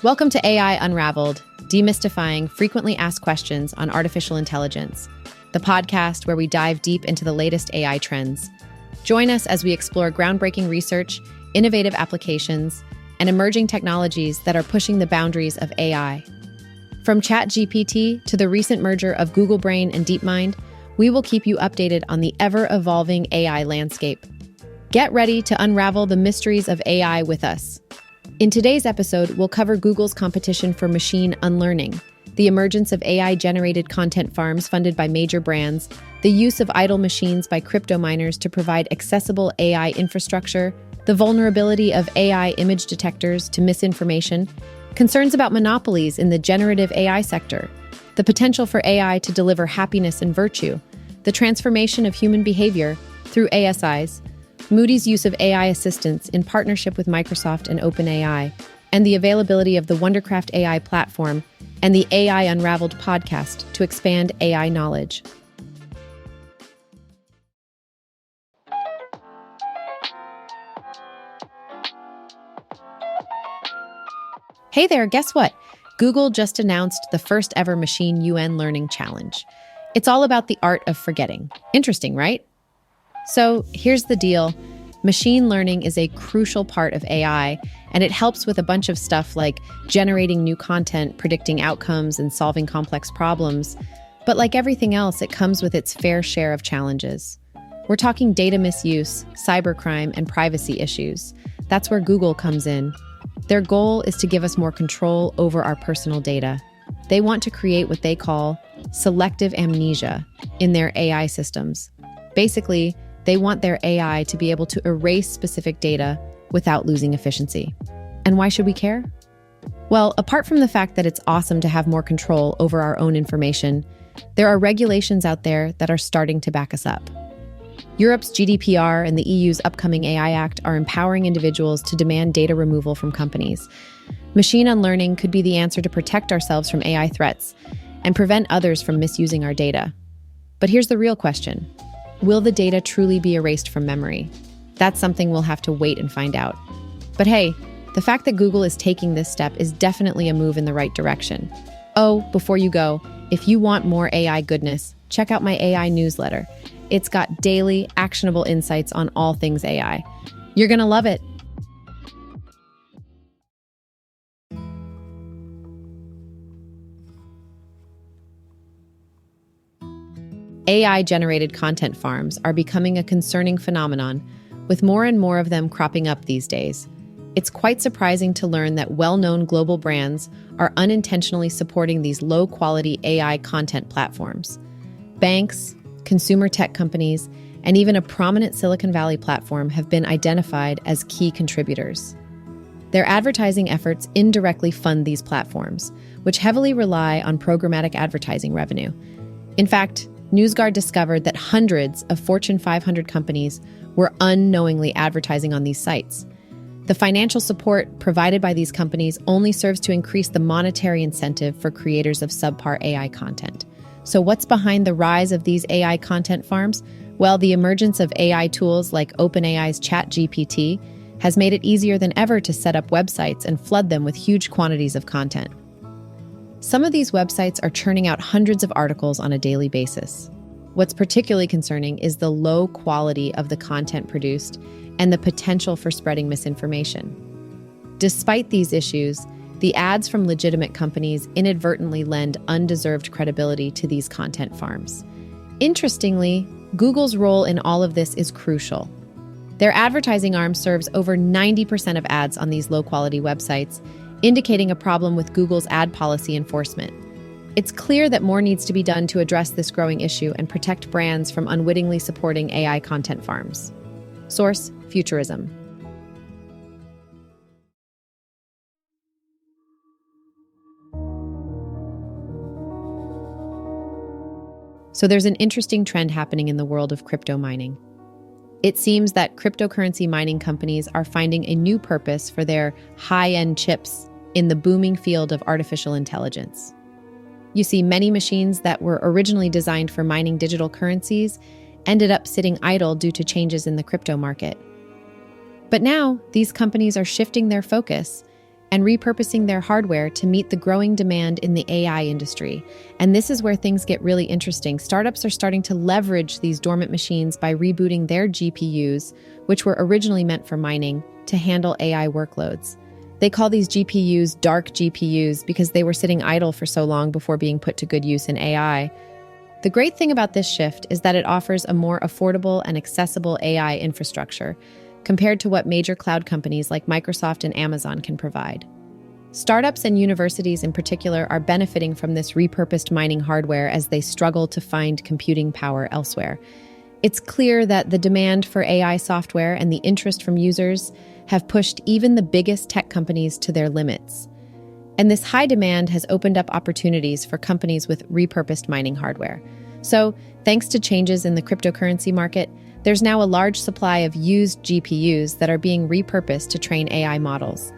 Welcome to AI Unraveled, demystifying frequently asked questions on artificial intelligence, the podcast where we dive deep into the latest AI trends. Join us as we explore groundbreaking research, innovative applications, and emerging technologies that are pushing the boundaries of AI. From ChatGPT to the recent merger of Google Brain and DeepMind, we will keep you updated on the ever-evolving AI landscape. Get ready to unravel the mysteries of AI with us. In today's episode, we'll cover Google's competition for machine unlearning, the emergence of AI-generated content farms funded by major brands, the use of idle machines by crypto miners to provide accessible AI infrastructure, the vulnerability of AI image detectors to misinformation, concerns about monopolies in the generative AI sector, the potential for AI to deliver happiness and virtue, the transformation of human behavior through ASIs, Moody's use of AI assistants in partnership with Microsoft and OpenAI, and the availability of the Wondercraft AI platform and the AI Unraveled podcast to expand AI knowledge. Hey there, guess what? Google just announced the first ever machine UN-Learning challenge. It's all about the art of forgetting. Interesting, right? So here's the deal. Machine learning is a crucial part of AI, and it helps with a bunch of stuff like generating new content, predicting outcomes, and solving complex problems. But like everything else, it comes with its fair share of challenges. We're talking data misuse, cybercrime, and privacy issues. That's where Google comes in. Their goal is to give us more control over our personal data. They want to create what they call selective amnesia in their AI systems. Basically, they want their AI to be able to erase specific data without losing efficiency. And why should we care? Well, apart from the fact that it's awesome to have more control over our own information, there are regulations out there that are starting to back us up. Europe's GDPR and the EU's upcoming AI Act are empowering individuals to demand data removal from companies. Machine unlearning could be the answer to protect ourselves from AI threats and prevent others from misusing our data. But here's the real question. Will the data truly be erased from memory? That's something we'll have to wait and find out. But hey, the fact that Google is taking this step is definitely a move in the right direction. Oh, before you go, if you want more AI goodness, check out my AI newsletter. It's got daily, actionable insights on all things AI. You're gonna love it. AI-generated content farms are becoming a concerning phenomenon, with more and more of them cropping up these days. It's quite surprising to learn that well-known global brands are unintentionally supporting these low-quality AI content platforms. Banks, consumer tech companies, and even a prominent Silicon Valley platform have been identified as key contributors. Their advertising efforts indirectly fund these platforms, which heavily rely on programmatic advertising revenue. In fact, NewsGuard discovered that hundreds of Fortune 500 companies were unknowingly advertising on these sites. The financial support provided by these companies only serves to increase the monetary incentive for creators of subpar AI content. So what's behind the rise of these AI content farms? Well, the emergence of AI tools like OpenAI's ChatGPT has made it easier than ever to set up websites and flood them with huge quantities of content. Some of these websites are churning out hundreds of articles on a daily basis. What's particularly concerning is the low quality of the content produced and the potential for spreading misinformation. Despite these issues, the ads from legitimate companies inadvertently lend undeserved credibility to these content farms. Interestingly, Google's role in all of this is crucial. Their advertising arm serves over 90% of ads on these low-quality websites, indicating a problem with Google's ad policy enforcement. It's clear that more needs to be done to address this growing issue and protect brands from unwittingly supporting AI content farms. Source: Futurism. So there's an interesting trend happening in the world of crypto mining. It seems that cryptocurrency mining companies are finding a new purpose for their high-end chips in the booming field of artificial intelligence. You see, many machines that were originally designed for mining digital currencies ended up sitting idle due to changes in the crypto market. But now, these companies are shifting their focus and repurposing their hardware to meet the growing demand in the AI industry. And this is where things get really interesting. Startups are starting to leverage these dormant machines by rebooting their GPUs, which were originally meant for mining, to handle AI workloads. They call these GPUs dark GPUs because they were sitting idle for so long before being put to good use in AI. The great thing about this shift is that it offers a more affordable and accessible AI infrastructure compared to what major cloud companies like Microsoft and Amazon can provide. Startups and universities in particular are benefiting from this repurposed mining hardware as they struggle to find computing power elsewhere. It's clear that the demand for AI software and the interest from users have pushed even the biggest tech companies to their limits. And this high demand has opened up opportunities for companies with repurposed mining hardware. So, thanks to changes in the cryptocurrency market, there's now a large supply of used GPUs that are being repurposed to train AI models.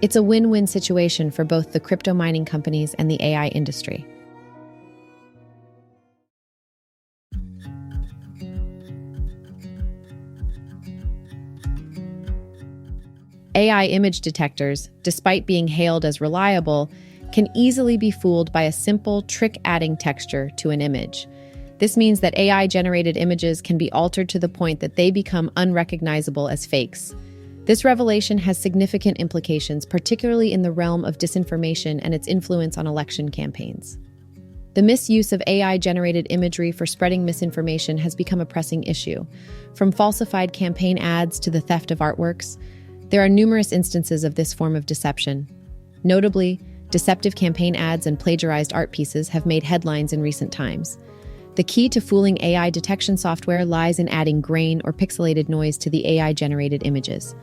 It's a win-win situation for both the crypto mining companies and the AI industry. AI image detectors, despite being hailed as reliable, can easily be fooled by a simple trick-adding texture to an image. This means that AI-generated images can be altered to the point that they become unrecognizable as fakes. This revelation has significant implications, particularly in the realm of disinformation and its influence on election campaigns. The misuse of AI-generated imagery for spreading misinformation has become a pressing issue. From falsified campaign ads to the theft of artworks, there are numerous instances of this form of deception. Notably, deceptive campaign ads and plagiarized art pieces have made headlines in recent times. The key to fooling AI detection software lies in adding grain or pixelated noise to the AI-generated images.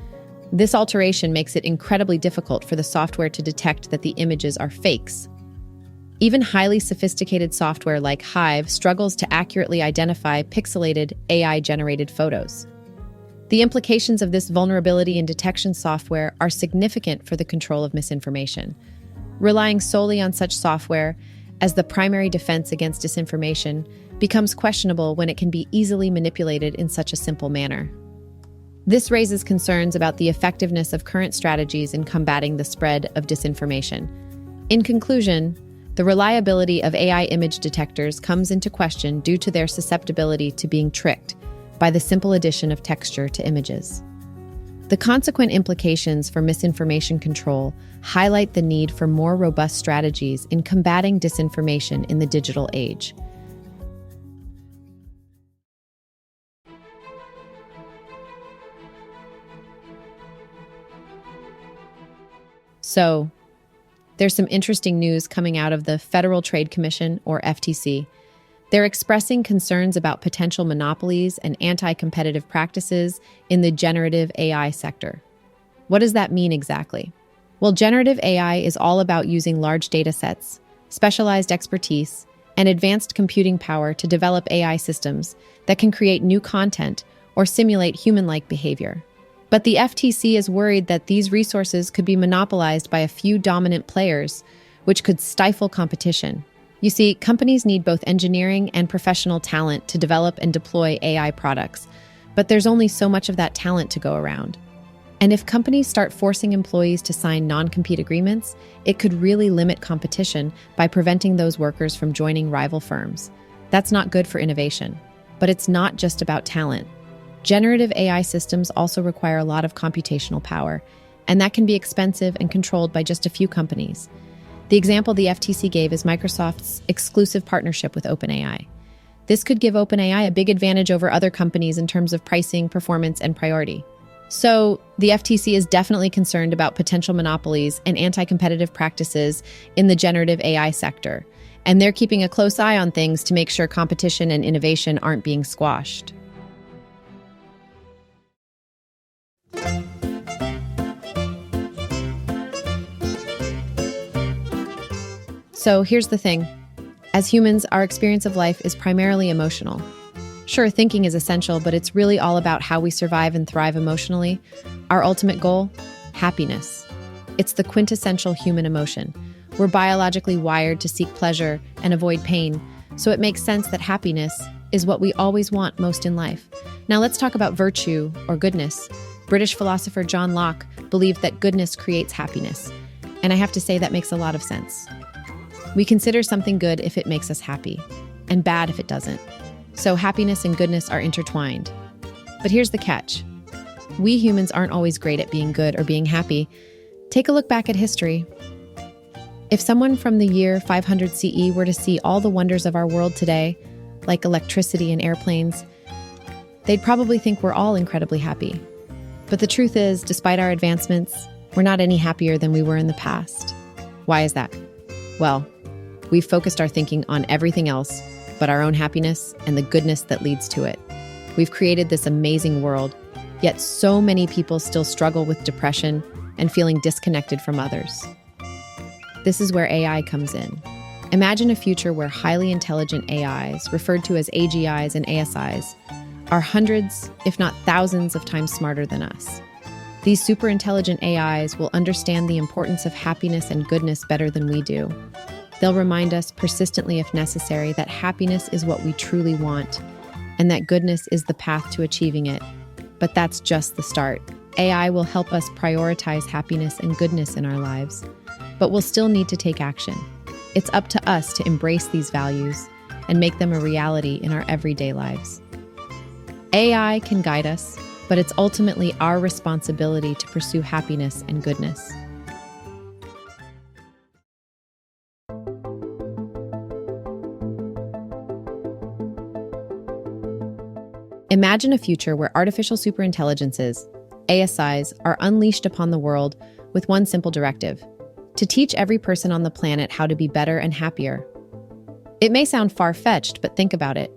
This alteration makes it incredibly difficult for the software to detect that the images are fakes. Even highly sophisticated software like Hive struggles to accurately identify pixelated AI-generated photos. The implications of this vulnerability in detection software are significant for the control of misinformation. Relying solely on such software as the primary defense against disinformation becomes questionable when it can be easily manipulated in such a simple manner. This raises concerns about the effectiveness of current strategies in combating the spread of disinformation. In conclusion, the reliability of AI image detectors comes into question due to their susceptibility to being tricked by the simple addition of texture to images. The consequent implications for misinformation control highlight the need for more robust strategies in combating disinformation in the digital age. So, there's some interesting news coming out of the Federal Trade Commission, or FTC. They're expressing concerns about potential monopolies and anti-competitive practices in the generative AI sector. What does that mean exactly? Well, generative AI is all about using large data sets, specialized expertise, and advanced computing power to develop AI systems that can create new content or simulate human-like behavior. But the FTC is worried that these resources could be monopolized by a few dominant players, which could stifle competition. You see, companies need both engineering and professional talent to develop and deploy AI products, but there's only so much of that talent to go around. And if companies start forcing employees to sign non-compete agreements, it could really limit competition by preventing those workers from joining rival firms. That's not good for innovation. But it's not just about talent. Generative AI systems also require a lot of computational power, and that can be expensive and controlled by just a few companies. The example the FTC gave is Microsoft's exclusive partnership with OpenAI. This could give OpenAI a big advantage over other companies in terms of pricing, performance, and priority. So, the FTC is definitely concerned about potential monopolies and anti-competitive practices in the generative AI sector, and they're keeping a close eye on things to make sure competition and innovation aren't being squashed. So here's the thing. As humans, our experience of life is primarily emotional. Sure, thinking is essential, but it's really all about how we survive and thrive emotionally. Our ultimate goal? Happiness. It's the quintessential human emotion. We're biologically wired to seek pleasure and avoid pain, so it makes sense that happiness is what we always want most in life. Now let's talk about virtue or goodness. British philosopher John Locke believed that goodness creates happiness. And I have to say that makes a lot of sense. We consider something good if it makes us happy, and bad if it doesn't. So happiness and goodness are intertwined. But here's the catch. We humans aren't always great at being good or being happy. Take a look back at history. If someone from the year 500 CE were to see all the wonders of our world today, like electricity and airplanes, they'd probably think we're all incredibly happy. But the truth is, despite our advancements, we're not any happier than we were in the past. Why is that? Well, we've focused our thinking on everything else but our own happiness and the goodness that leads to it. We've created this amazing world, yet so many people still struggle with depression and feeling disconnected from others. This is where AI comes in. Imagine a future where highly intelligent AIs, referred to as AGIs and ASIs, are hundreds, if not thousands of times smarter than us. These super intelligent AIs will understand the importance of happiness and goodness better than we do. They'll remind us persistently if necessary that happiness is what we truly want, and that goodness is the path to achieving it. But that's just the start. AI will help us prioritize happiness and goodness in our lives, but we'll still need to take action. It's up to us to embrace these values and make them a reality in our everyday lives. AI can guide us, but it's ultimately our responsibility to pursue happiness and goodness. Imagine a future where artificial superintelligences, ASIs, are unleashed upon the world with one simple directive: to teach every person on the planet how to be better and happier. It may sound far-fetched, but think about it.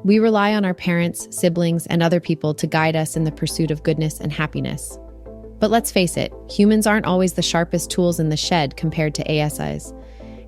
We rely on our parents, siblings, and other people to guide us in the pursuit of goodness and happiness. But let's face it, humans aren't always the sharpest tools in the shed compared to ASIs.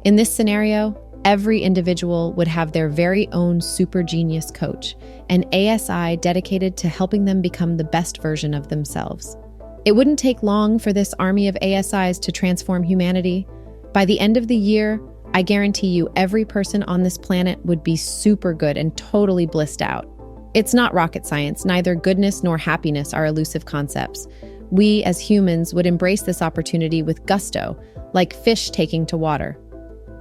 In this scenario, every individual would have their very own super genius coach, an ASI dedicated to helping them become the best version of themselves. It wouldn't take long for this army of ASIs to transform humanity. By the end of the year, I guarantee you every person on this planet would be super good and totally blissed out. It's not rocket science. Neither goodness nor happiness are elusive concepts. We, as humans, would embrace this opportunity with gusto, like fish taking to water.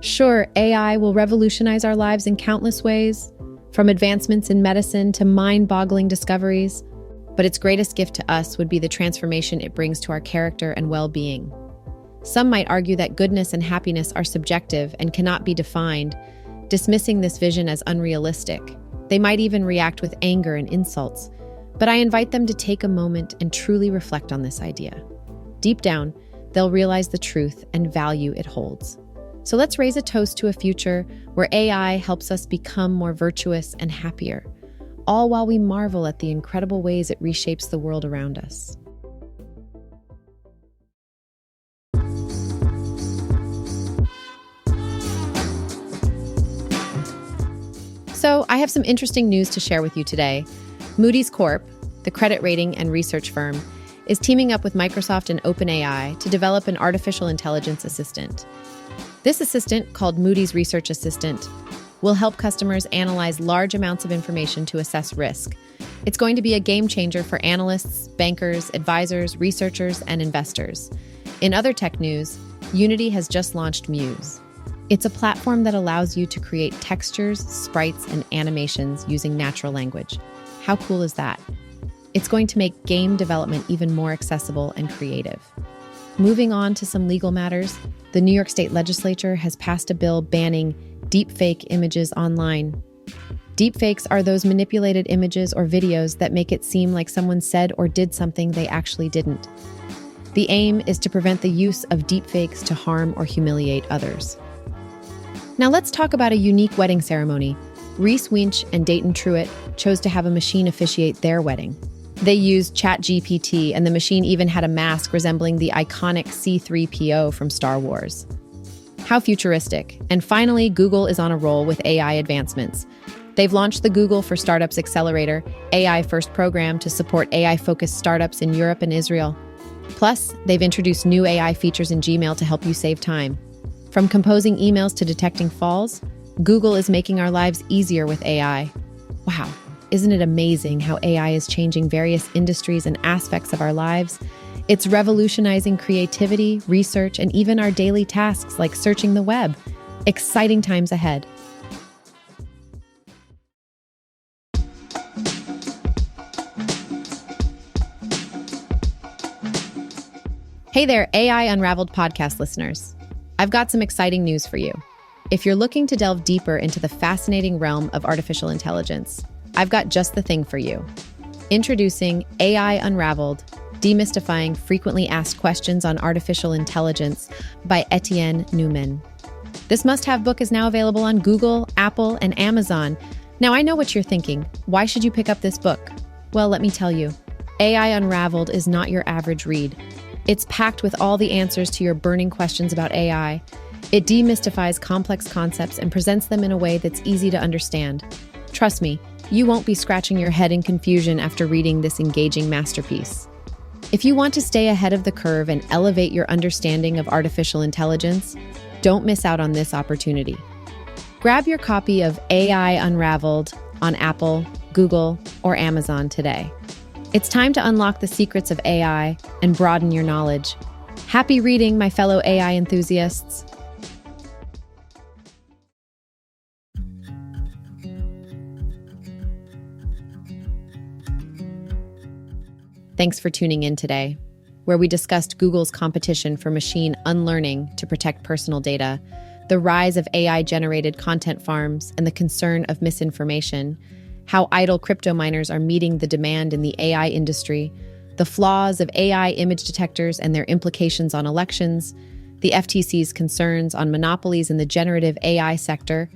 Sure, AI will revolutionize our lives in countless ways, from advancements in medicine to mind-boggling discoveries, but its greatest gift to us would be the transformation it brings to our character and well-being. Some might argue that goodness and happiness are subjective and cannot be defined, dismissing this vision as unrealistic. They might even react with anger and insults, but I invite them to take a moment and truly reflect on this idea. Deep down, they'll realize the truth and value it holds. So let's raise a toast to a future where AI helps us become more virtuous and happier, all while we marvel at the incredible ways it reshapes the world around us. So I have some interesting news to share with you today. Moody's Corp, the credit rating and research firm, is teaming up with Microsoft and OpenAI to develop an artificial intelligence assistant. This assistant, called Moody's Research Assistant, will help customers analyze large amounts of information to assess risk. It's going to be a game changer for analysts, bankers, advisors, researchers, and investors. In other tech news, Unity has just launched Muse. It's a platform that allows you to create textures, sprites, and animations using natural language. How cool is that? It's going to make game development even more accessible and creative. Moving on to some legal matters, the New York State Legislature has passed a bill banning deepfake images online. Deepfakes are those manipulated images or videos that make it seem like someone said or did something they actually didn't. The aim is to prevent the use of deepfakes to harm or humiliate others. Now let's talk about a unique wedding ceremony. Reese Winch and Dayton Truitt chose to have a machine officiate their wedding. They used ChatGPT, and the machine even had a mask resembling the iconic C-3PO from Star Wars. How futuristic. And finally, Google is on a roll with AI advancements. They've launched the Google for Startups Accelerator, AI-first program to support AI-focused startups in Europe and Israel. Plus, they've introduced new AI features in Gmail to help you save time. From composing emails to detecting falls, Google is making our lives easier with AI. Wow. Isn't it amazing how AI is changing various industries and aspects of our lives? It's revolutionizing creativity, research, and even our daily tasks like searching the web. Exciting times ahead. Hey there, AI Unraveled podcast listeners. I've got some exciting news for you. If you're looking to delve deeper into the fascinating realm of artificial intelligence, I've got just the thing for you. Introducing AI Unraveled, Demystifying Frequently Asked Questions on Artificial Intelligence by Etienne Newman. This must-have book is now available on Google, Apple, and Amazon. Now, I know what you're thinking. Why should you pick up this book? Well, let me tell you. AI Unraveled is not your average read. It's packed with all the answers to your burning questions about AI. It demystifies complex concepts and presents them in a way that's easy to understand. Trust me, you won't be scratching your head in confusion after reading this engaging masterpiece. If you want to stay ahead of the curve and elevate your understanding of artificial intelligence, don't miss out on this opportunity. Grab your copy of AI Unraveled on Apple, Google, or Amazon today. It's time to unlock the secrets of AI and broaden your knowledge. Happy reading, my fellow AI enthusiasts. Thanks for tuning in today, where we discussed Google's competition for machine unlearning to protect personal data, the rise of AI-generated content farms, and the concern of misinformation, how idle crypto miners are meeting the demand in the AI industry, the flaws of AI image detectors and their implications on elections, the FTC's concerns on monopolies in the generative AI sector,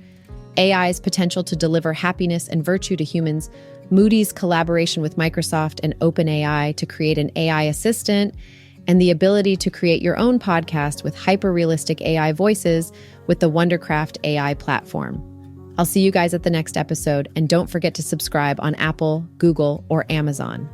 AI's potential to deliver happiness and virtue to humans, Moody's collaboration with Microsoft and OpenAI to create an AI assistant, and the ability to create your own podcast with hyper-realistic AI voices with the Wondercraft AI platform. I'll see you guys at the next episode, and don't forget to subscribe on Apple, Google, or Amazon.